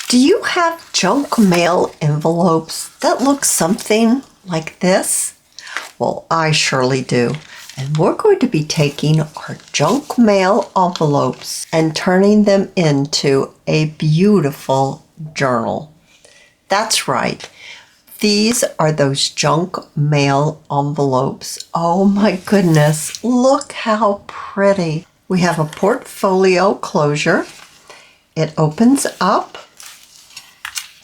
Do you have junk mail envelopes that look something like this? Well, I surely do. And we're going to be taking our junk mail envelopes and turning them into a beautiful journal. That's right. These are those junk mail envelopes. Oh my goodness, look how pretty. We have a portfolio closure. It opens up.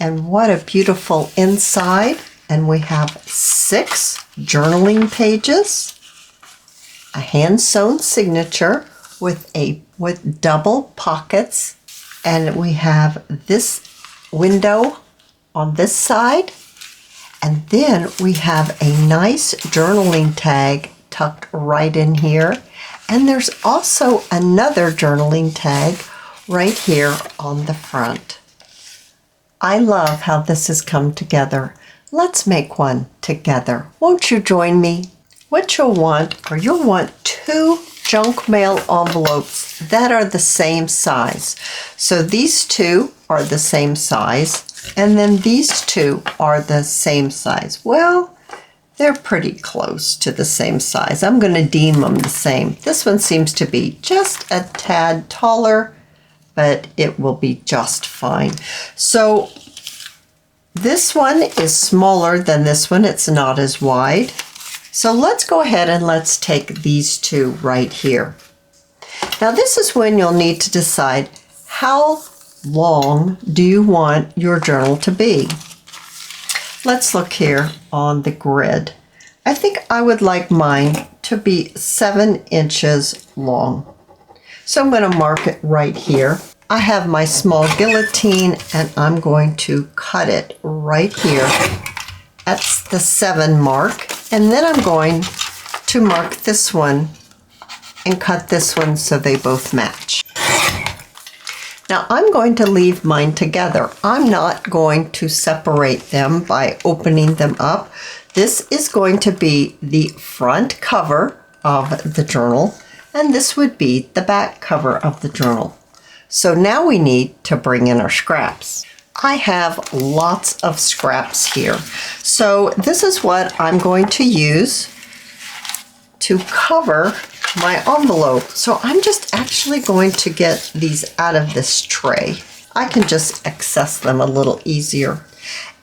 And what a beautiful inside. And we have 6 journaling pages, a hand-sewn signature with double pockets, and we have this window on this side, and then we have a nice journaling tag tucked right in here, and there's also another journaling tag right here on the front. I love how this has come together. Let's make one together. Won't you join me? What you'll want, you'll want 2 junk mail envelopes that are the same size. So these 2 are the same size, and then these 2 are the same size. Well, they're pretty close to the same size. I'm going to deem them the same. This one seems to be just a tad taller, but it will be just fine. So this one is smaller than this one. It's not as wide. So let's go ahead and let's take these 2 right here. Now this is when you'll need to decide how long do you want your journal to be. Let's look here on the grid. I think I would like mine to be 7 inches long. So I'm going to mark it right here. I have my small guillotine and I'm going to cut it right here. That's the 7 mark. And then I'm going to mark this one and cut this one so they both match. Now I'm going to leave mine together. I'm not going to separate them by opening them up. This is going to be the front cover of the journal, and this would be the back cover of the journal. So now we need to bring in our scraps. I have lots of scraps here. So this is what I'm going to use to cover my envelope. So I'm just actually going to get these out of this tray. I can just access them a little easier.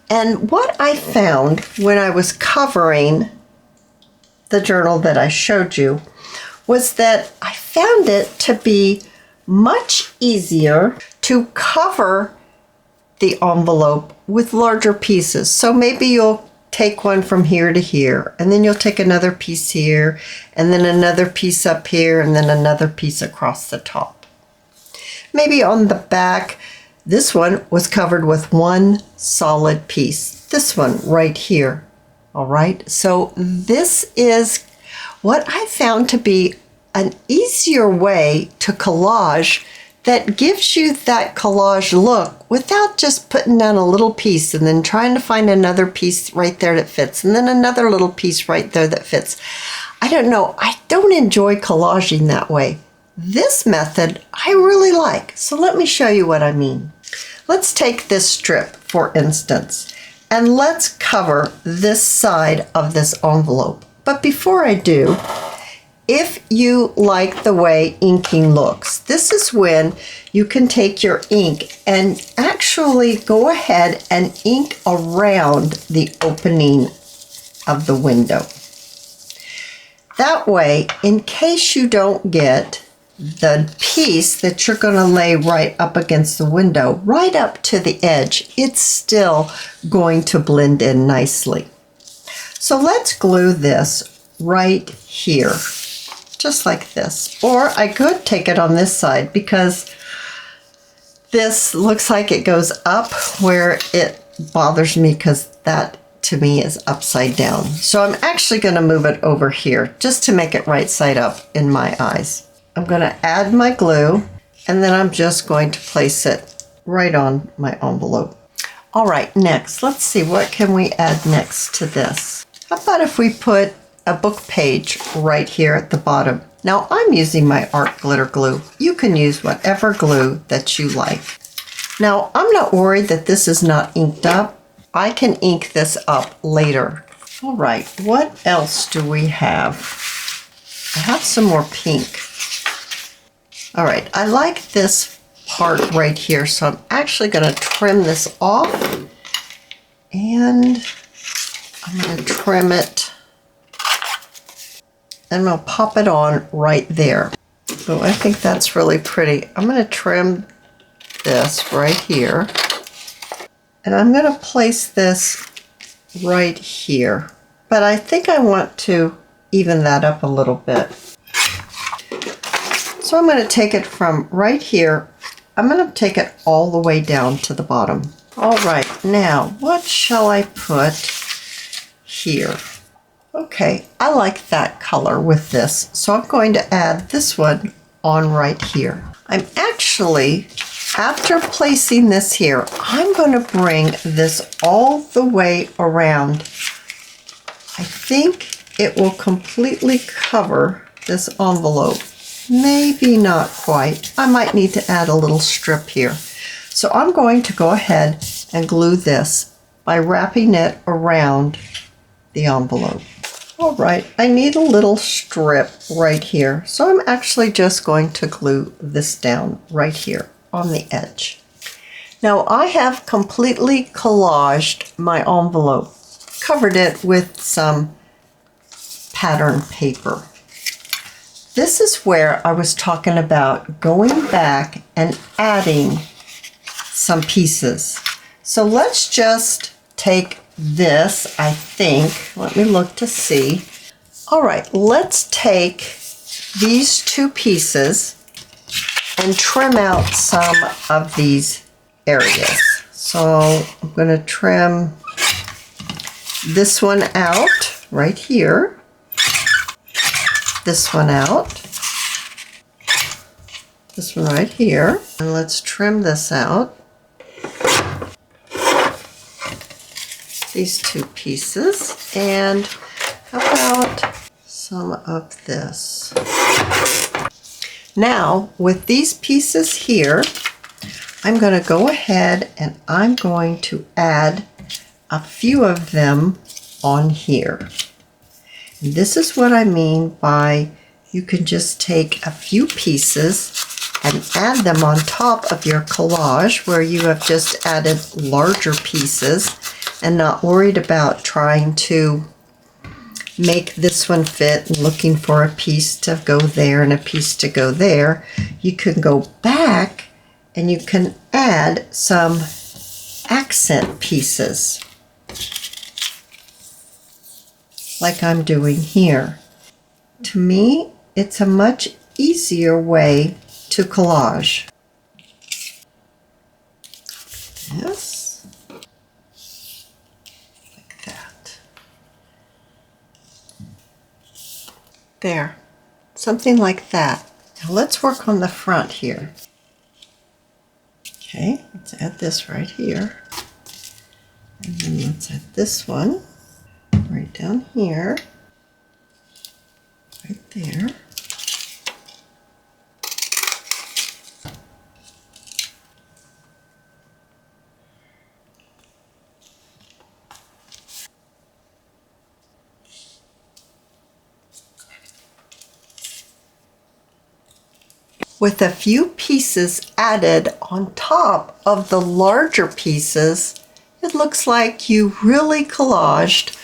And what I found when I was covering the journal that I showed you was that I found it to be much easier to cover the envelope with larger pieces. So maybe you'll take one from here to here, and then you'll take another piece here, and then another piece up here, and then another piece across the top. Maybe on the back, this one was covered with one solid piece. This one right here. All right, so this is what I found to be an easier way to collage that gives you that collage look without just putting down a little piece and then trying to find another piece right there that fits and then another little piece right there that fits. I don't know, I don't enjoy collaging that way. This method I really like, so let me show you what I mean. Let's take this strip, for instance, and let's cover this side of this envelope. But before I do, if you like the way inking looks, this is when you can take your ink and actually go ahead and ink around the opening of the window. That way, in case you don't get the piece that you're going to lay right up against the window, right up to the edge, it's still going to blend in nicely. So let's glue this right here. Just like this. Or I could take it on this side because this looks like it goes up where it bothers me because that to me is upside down. So I'm actually going to move it over here just to make it right side up in my eyes. I'm going to add my glue and then I'm just going to place it right on my envelope. All right, next, let's see, what can we add next to this? How about if we put a book page right here at the bottom? Now I'm using my art glitter glue. You can use whatever glue that you like. Now, I'm not worried that this is not inked up. I can ink this up later. All right, what else do we have? I have some more pink. All right, I like this part right here, so I'm actually going to trim this off, and I'm going to trim it, and I'll pop it on right there. So I think that's really pretty. I'm going to trim this right here, and I'm going to place this right here, but I think I want to even that up a little bit. So I'm going to take it from right here, I'm going to take it all the way down to the bottom. All right, now what shall I put here? Okay, I like that color with this, so I'm going to add this one on right here. I'm actually, after placing this here, I'm going to bring this all the way around. I think it will completely cover this envelope. Maybe not quite. I might need to add a little strip here. So I'm going to go ahead and glue this by wrapping it around the envelope. All right, I need a little strip right here. So I'm actually just going to glue this down right here on the edge. Now I have completely collaged my envelope, covered it with some pattern paper. This is where I was talking about going back and adding some pieces. So let's just take this, I think. Let me look to see. All right, let's take these two pieces and trim out some of these areas. So I'm going to trim this one out right here. This one out, this one right here, and let's trim this out. These two pieces, and how about some of this? Now, with these pieces here, I'm going to go ahead and I'm going to add a few of them on here. And this is what I mean by you can just take a few pieces and add them on top of your collage where you have just added larger pieces and not worried about trying to make this one fit and looking for a piece to go there and a piece to go there. You can go back and you can add some accent pieces, like I'm doing here. To me, it's a much easier way to collage. This, like that. There, something like that. Now let's work on the front here. Okay, let's add this right here. And then let's add this one. Right down here, right there. With a few pieces added on top of the larger pieces, it looks like you really collaged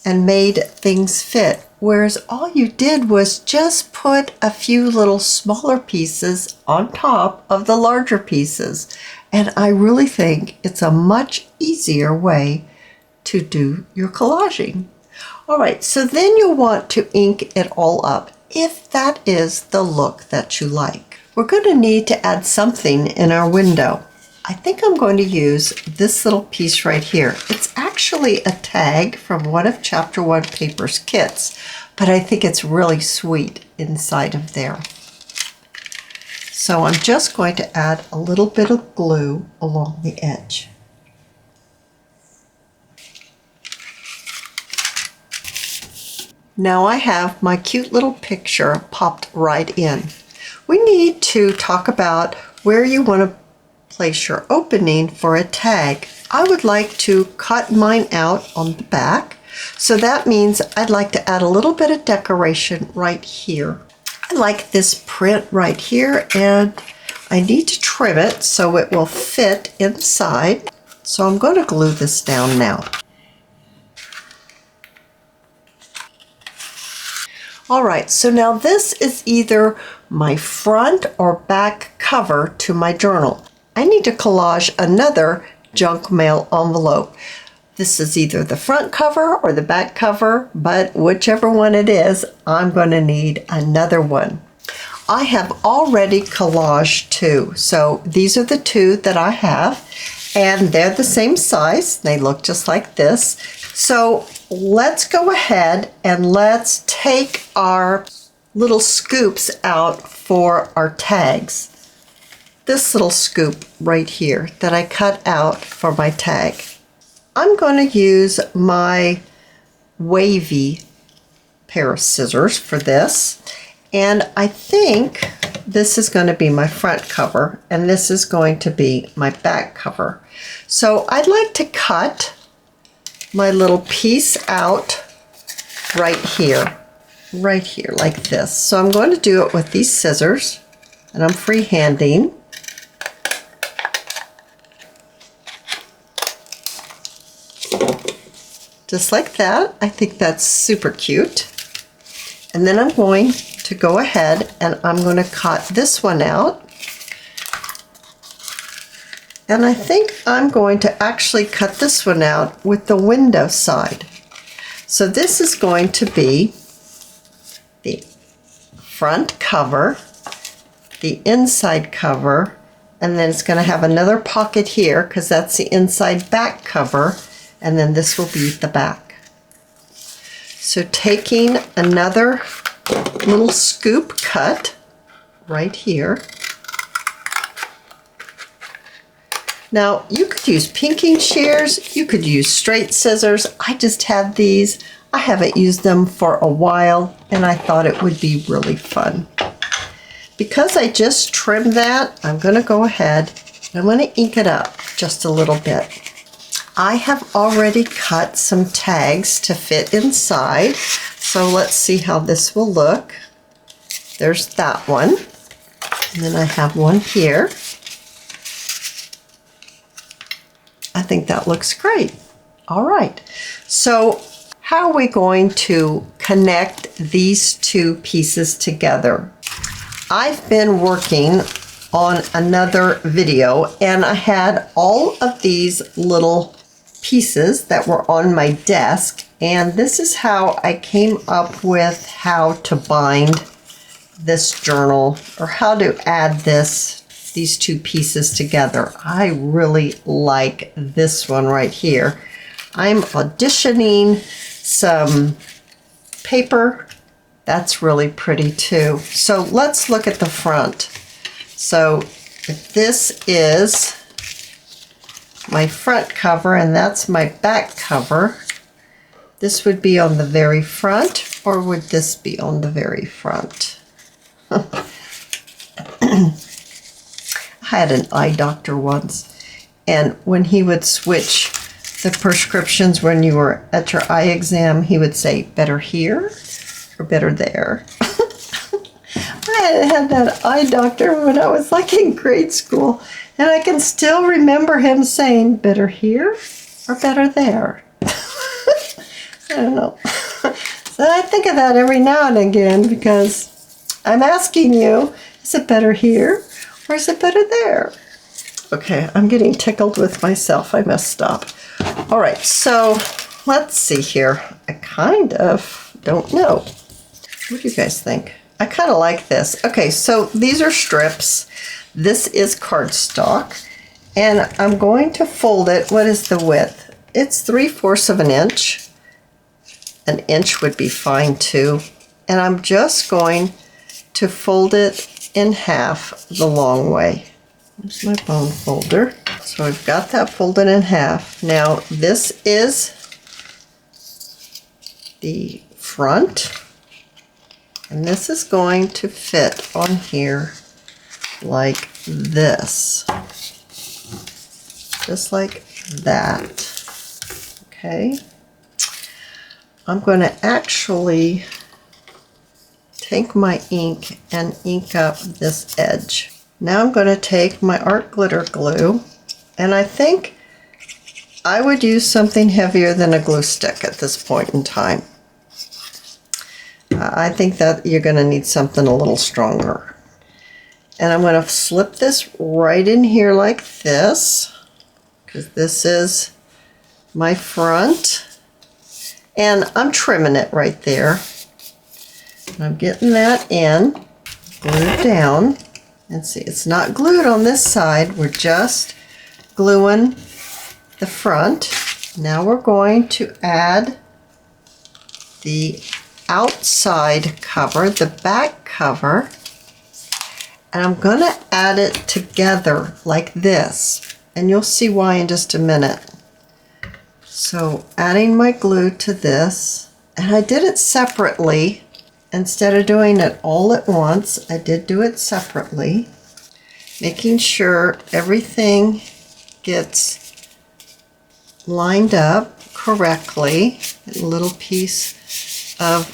and made things fit, whereas all you did was just put a few little smaller pieces on top of the larger pieces. And I really think it's a much easier way to do your collaging. All right, so then you'll want to ink it all up if that is the look that you like. We're going to need to add something in our window. I think I'm going to use this little piece right here. It's actually a tag from one of Chapter 1 Paper's kits, but I think it's really sweet inside of there. So I'm just going to add a little bit of glue along the edge. Now I have my cute little picture popped right in. We need to talk about where you want to place your opening for a tag. I would like to cut mine out on the back. So that means I'd like to add a little bit of decoration right here. I like this print right here, and I need to trim it so it will fit inside. So I'm going to glue this down now. All right, so now this is either my front or back cover to my journal. I need to collage another junk mail envelope. This is either the front cover or the back cover, but whichever one it is, I'm going to need another one. I have already collaged two, so these are the two that I have, and they're the same size. They look just like this. So let's go ahead and let's take our little scoops out for our tags. This little scoop right here that I cut out for my tag. I'm going to use my wavy pair of scissors for this, and I think this is going to be my front cover and this is going to be my back cover. So I'd like to cut my little piece out right here like this. So I'm going to do it with these scissors, and I'm freehanding. Just like that. I think that's super cute. And then I'm going to go ahead and I'm going to cut this one out. And I think I'm going to actually cut this one out with the window side. So this is going to be the front cover, the inside cover, and then it's going to have another pocket here because that's the inside back cover, and then this will be the back. So taking another little scoop cut right here. Now you could use pinking shears, you could use straight scissors. I just had these. I haven't used them for a while and I thought it would be really fun. Because I just trimmed that, I'm going to go ahead and I'm going to ink it up just a little bit. I have already cut some tags to fit inside, so let's see how this will look. There's that one, and then I have one here. I think that looks great. All right, so how are we going to connect these two pieces together? I've been working on another video and I had all of these little pieces that were on my desk, and this is how I came up with how to bind this journal, or how to add these two pieces together. I really like this one right here. I'm auditioning some paper. That's really pretty too. So let's look at the front. So if this is my front cover and that's my back cover, this would be on the very front, or would this be on the very front? I had an eye doctor once, and when he would switch the prescriptions when you were at your eye exam, he would say, better here or better there. I had that eye doctor when I was like in grade school, and I can still remember him saying, better here or better there. I don't know. So I think of that every now and again because I'm asking you, is it better here or is it better there? Okay, I'm getting tickled with myself. I must stop. All right, so let's see here. I kind of don't know. What do you guys think? I kind of like this. Okay, so these are strips. This is cardstock, and I'm going to fold it. What is the width? It's 3/4 of an inch. An inch would be fine too. And I'm just going to fold it in half the long way. There's my bone folder. So I've got that folded in half. Now this is the front, and this is going to fit on here like this. just like that. Okay. I'm going to actually take my ink and ink up this edge. Now I'm going to take my art glitter glue, and I think I would use something heavier than a glue stick at this point in time. I think that you're going to need something a little stronger. And I'm going to slip this right in here like this, because this is my front. And I'm trimming it right there. And I'm getting that in, glued down. And see, it's not glued on this side. We're just gluing the front. Now we're going to add the outside cover, the back cover. And I'm going to add it together like this. And you'll see why in just a minute. So adding my glue to this, and I did it separately. Instead of doing it all at once, I did do it separately, making sure everything gets lined up correctly. A little piece of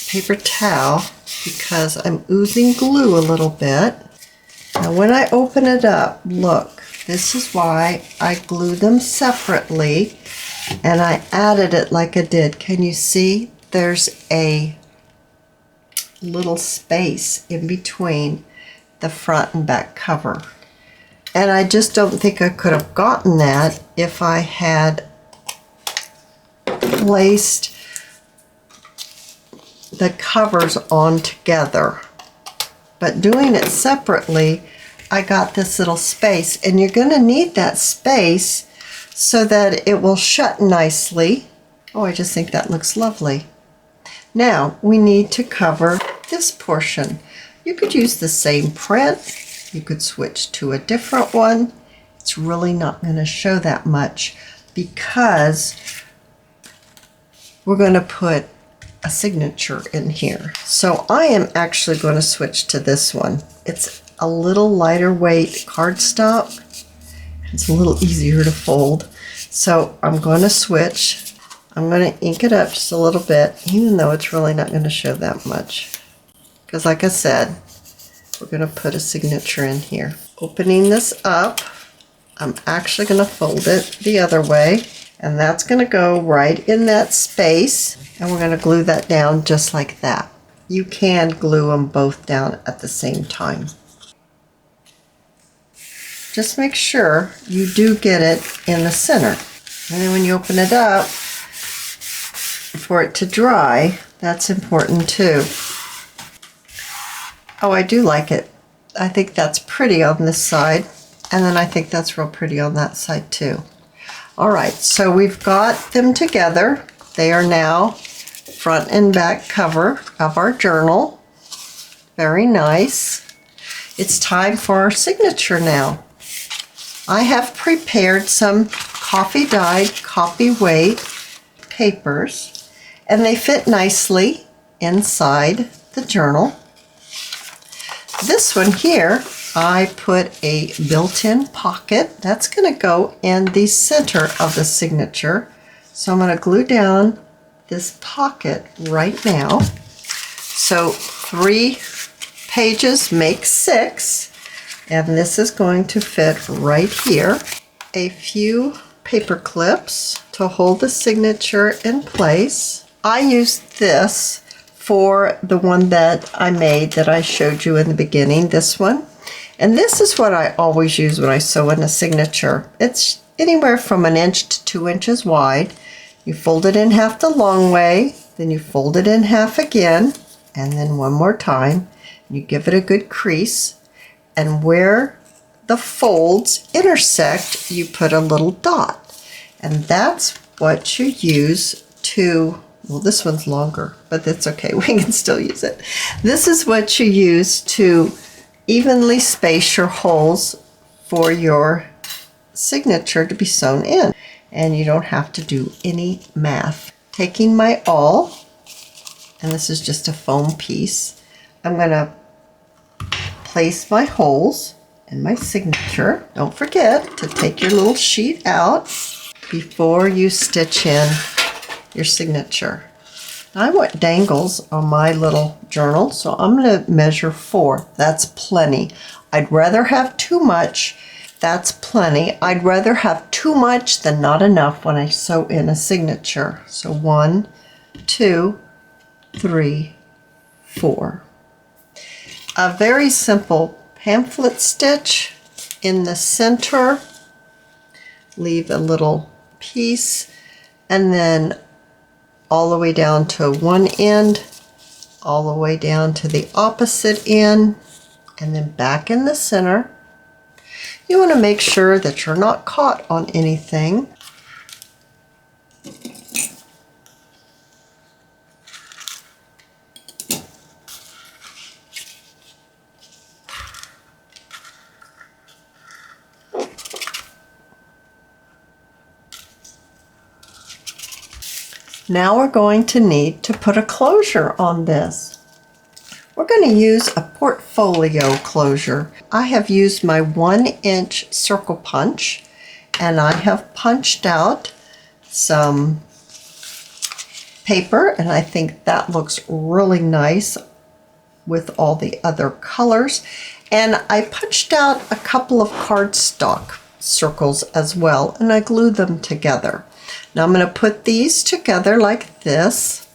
paper towel because I'm oozing glue a little bit. Now when I open it up, look, this is why I glue them separately. And I added it like I did. Can you see? There's a little space in between the front and back cover. And I just don't think I could have gotten that if I had placed the covers on together. But doing it separately, I got this little space. And you're going to need that space so that it will shut nicely. Oh, I just think that looks lovely. Now we need to cover this portion. You could use the same print. You could switch to a different one. It's really not going to show that much because we're going to put a signature in here. So I am actually going to switch to this one. It's a little lighter weight cardstock. It's a little easier to fold. So I'm going to switch. I'm going to ink it up just a little bit, even though it's really not going to show that much. Because like I said, we're going to put a signature in here. Opening this up, I'm actually going to fold it the other way. And that's going to go right in that space. And we're going to glue that down just like that. You can glue them both down at the same time. Just make sure you do get it in the center. And then when you open it up, for it to dry, that's important too. Oh, I do like it. I think that's pretty on this side. And then I think that's real pretty on that side too. All right, so we've got them together. They are now front and back cover of our journal. Very nice. It's time for our signature now. I have prepared some coffee dyed, copy weight papers, and they fit nicely inside the journal. This one here, I put a built-in pocket. That's going to go in the center of the signature. So I'm going to glue down this pocket right now. So 3 pages make 6. And this is going to fit right here. A few paper clips to hold the signature in place. I used this for the one that I made that I showed you in the beginning, this one. And this is what I always use when I sew in a signature. It's anywhere from 1 inch to 2 inches wide. You fold it in half the long way, then you fold it in half again, and then one more time. You give it a good crease. And where the folds intersect, you put a little dot. And that's what you use to, well, this one's longer, but that's okay. We can still use it. This is what you use to evenly space your holes for your signature to be sewn in. And you don't have to do any math. Taking my awl, and this is just a foam piece, I'm going to place my holes and my signature. Don't forget to take your little sheet out before you stitch in your signature. I want dangles on my little journal, so I'm going to measure 4. That's plenty. I'd rather have too much. That's plenty. I'd rather have too much than not enough when I sew in a signature. So 1, 2, 3, 4. A very simple pamphlet stitch in the center. Leave a little piece, and then all the way down to one end, all the way down to the opposite end, and then back in the center. You want to make sure that you're not caught on anything. Now we're going to need to put a closure on this. We're going to use a portfolio closure. I have used my 1-inch circle punch, and I have punched out some paper, and I think that looks really nice with all the other colors. And I punched out a couple of cardstock circles as well, and I glued them together. Now I'm going to put these together like this,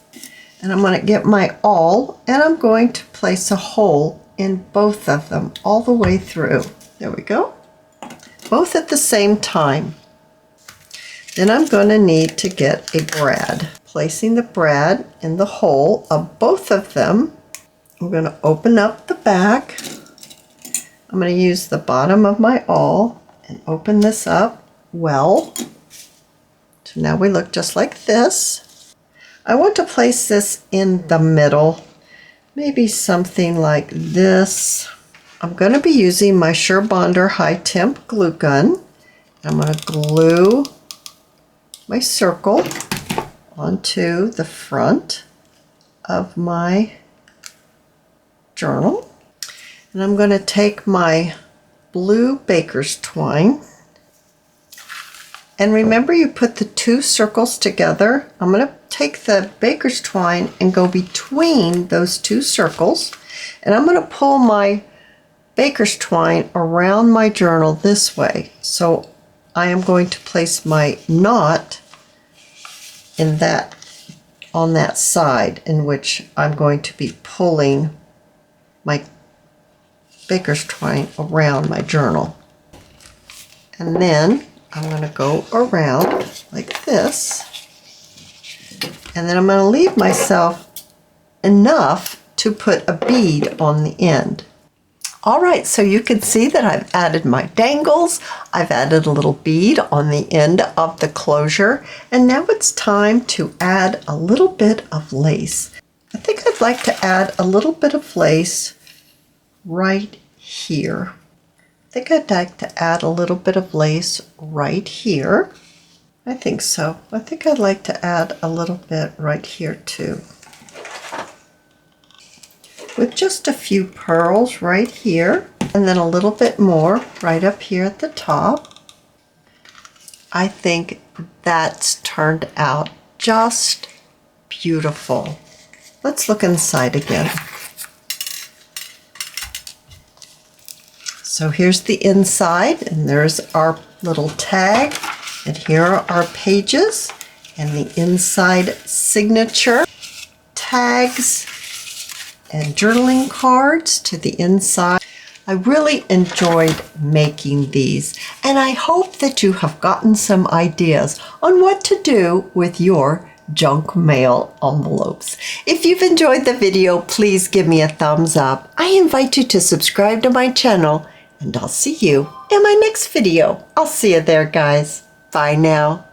and I'm going to get my awl, and I'm going to place a hole in both of them all the way through. There we go. Both at the same time. Then I'm going to need to get a brad. Placing the brad in the hole of both of them, I'm going to open up the back. I'm going to use the bottom of my awl and open this up well. So now we look just like this. I want to place this in the middle, maybe something like this. I'm going to be using my Shabby high temp glue gun. I'm going to glue my circle onto the front of my journal. And I'm going to take my blue baker's twine. And remember, you put the 2 circles together. I'm going to take the baker's twine and go between those 2 circles. And I'm going to pull my baker's twine around my journal this way. So I am going to place my knot in that, on that side in which I'm going to be pulling my baker's twine around my journal. And then I'm going to go around like this, and then I'm going to leave myself enough to put a bead on the end. All right, so you can see that I've added my dangles, I've added a little bead on the end of the closure, and now it's time to add a little bit of lace. I think I'd like to add a little bit of lace right here. I think I'd like to add a little bit of lace right here. I think so. I think I'd like to add a little bit right here too. With just a few pearls right here, and then a little bit more right up here at the top. I think that's turned out just beautiful. Let's look inside again. So here's the inside, and there's our little tag, and here are our pages, and the inside signature, tags, and journaling cards to the inside. I really enjoyed making these, and I hope that you have gotten some ideas on what to do with your junk mail envelopes. If you've enjoyed the video, please give me a thumbs up. I invite you to subscribe to my channel, and I'll see you in my next video. I'll see you there, guys. Bye now.